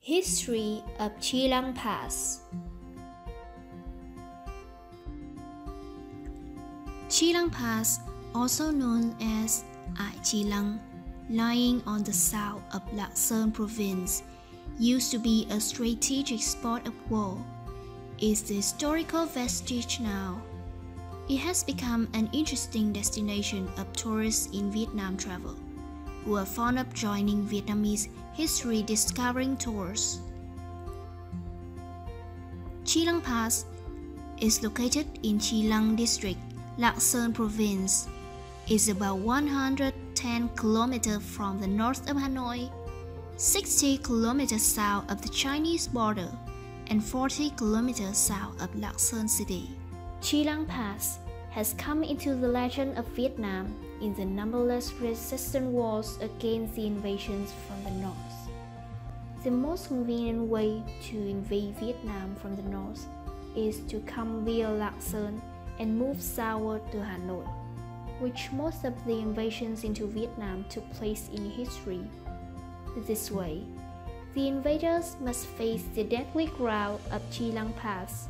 History of Lăng Pass. Lăng Pass, also known as Lăng, lying on the south of Lạng province, used to be a strategic spot of war. Is the historical vestige now. It has become an interesting destination of tourists in Vietnam travel, who are fond of joining Vietnamese history discovering tours. Lăng Pass is located in Lăng district, Lạng province. It's about 110 km from the north of Hanoi, 60 km south of the Chinese border, and 40 km south of Lạng city. Lăng Pass has come into the legend of Vietnam in the numberless resistance wars against the invasions from the north. The most convenient way to invade Vietnam from the north is to come via Lạng and move southward to Hanoi, which most of the invasions into Vietnam took place in history. This way, the invaders must face the deadly crowd of Lăng Pass.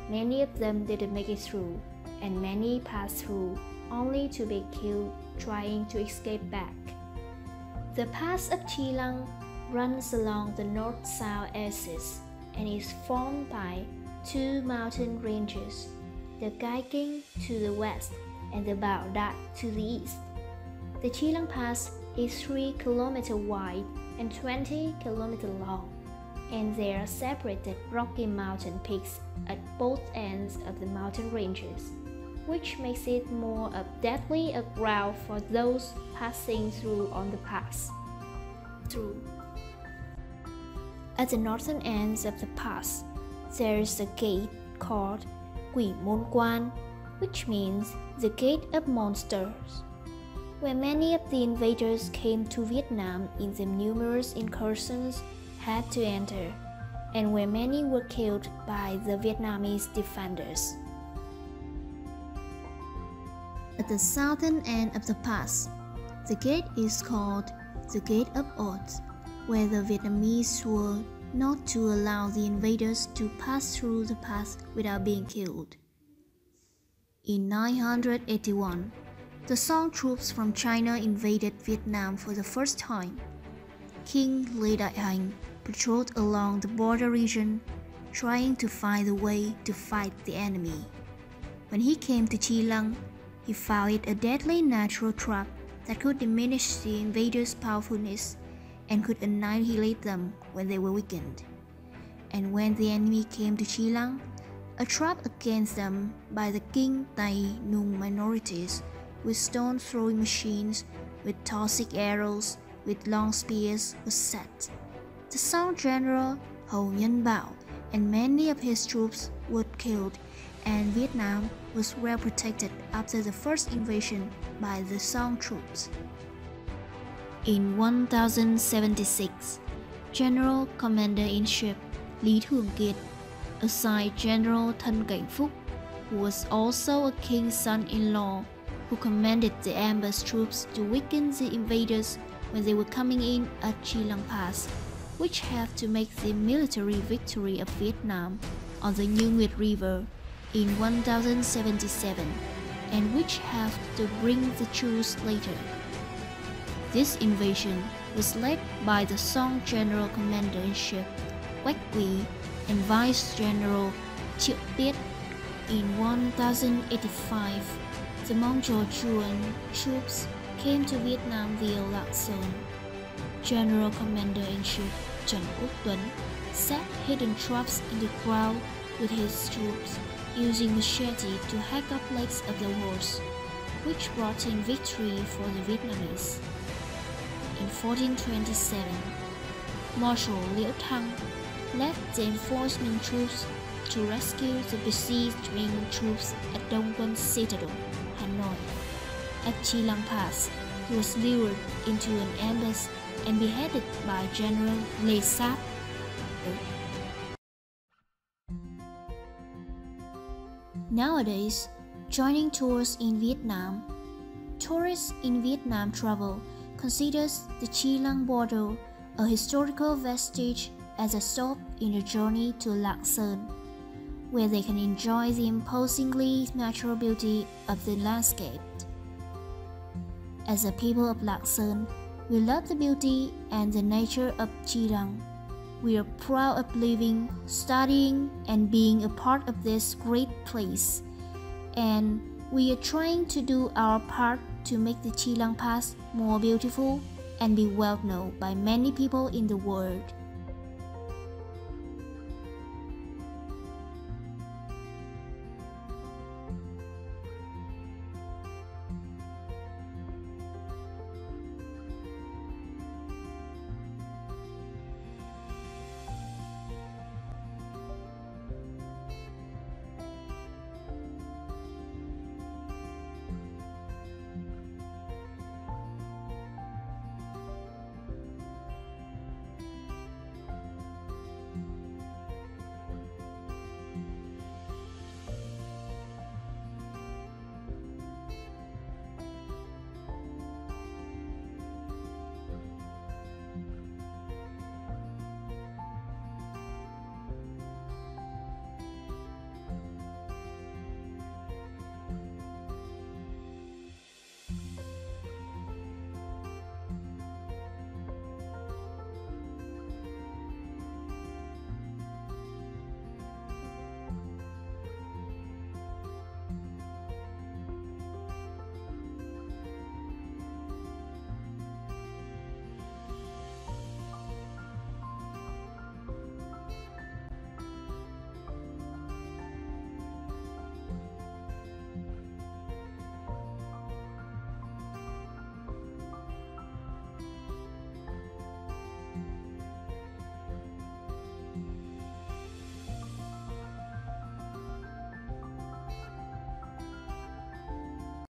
Many of them didn't make it through, and many passed through only to be killed trying to escape back. The pass of Lăng runs along the north-south axis and is formed by two mountain ranges, the Gai Kinh to the west and the Bảo Dat to the east. The Lăng Pass is 3 km wide and 20 km long, and there are separated rocky mountain peaks at both ends of the mountain ranges, which makes it more of deadly a ground for those passing through on the pass. At the northern ends of the pass, there is a gate called Quỷ Môn Quan, which means the Gate of Monsters, where many of the invaders came to Vietnam in the numerous incursions had to enter, and where many were killed by the Vietnamese defenders. At the southern end of the pass, the gate is called the Gate of Odds, where the Vietnamese swore not to allow the invaders to pass through the pass without being killed. In 981, the Song troops from China invaded Vietnam for the first time. King Lê Đại Hành patrolled along the border region, trying to find a way to fight the enemy. When he came to Chi Lăng, he found it a deadly natural trap that could diminish the invaders' powerfulness and could annihilate them when they were weakened. And when the enemy came to Chi Lăng, a trap against them by the Kinh Tây Nung minorities with stone-throwing machines, with toxic arrows, with long spears was set. The Song general Hầu Nhân Bảo and many of his troops were killed, and Vietnam was well protected after the first invasion by the Song troops. In 1076, General Commander-in-Chief Lý Thường Kiệt assigned General Thân Cảnh Phúc, who was also a king's son-in-law, who commanded the ambush troops to weaken the invaders when they were coming in at Lăng Pass, which have to make the military victory of Vietnam on the New Nguyệt River in 1077, and which have to bring the truce later. This invasion was led by the Song General Commander-in-Chief Quách Quý and Vice General Triệu Tiết. In 1085, the Mongol Chuan troops came to Vietnam via Lạng. General Commander-in-Chief Trần Quốc Tuấn set hidden traps in the ground with his troops, using machete to hack up legs of the horse, which brought in victory for the Vietnamese. In 1427, Marshal Liễu Thăng led the enforcement troops to rescue the besieging troops at Đông Quân Citadel, Hanoi. At Lăng Pass, he was lured into an ambush and beheaded by General Lê Sát. Nowadays, joining tours in Vietnam, tourists in Vietnam travel considers the Chi Lăng border a historical vestige as a stop in the journey to Lăng, where they can enjoy the imposingly natural beauty of the landscape. As a people of Lăng, we love the beauty and the nature of Lăng. We are proud of living, studying, and being a part of this great place. And we are trying to do our part to make the Lăng Pass more beautiful and be well known by many people in the world.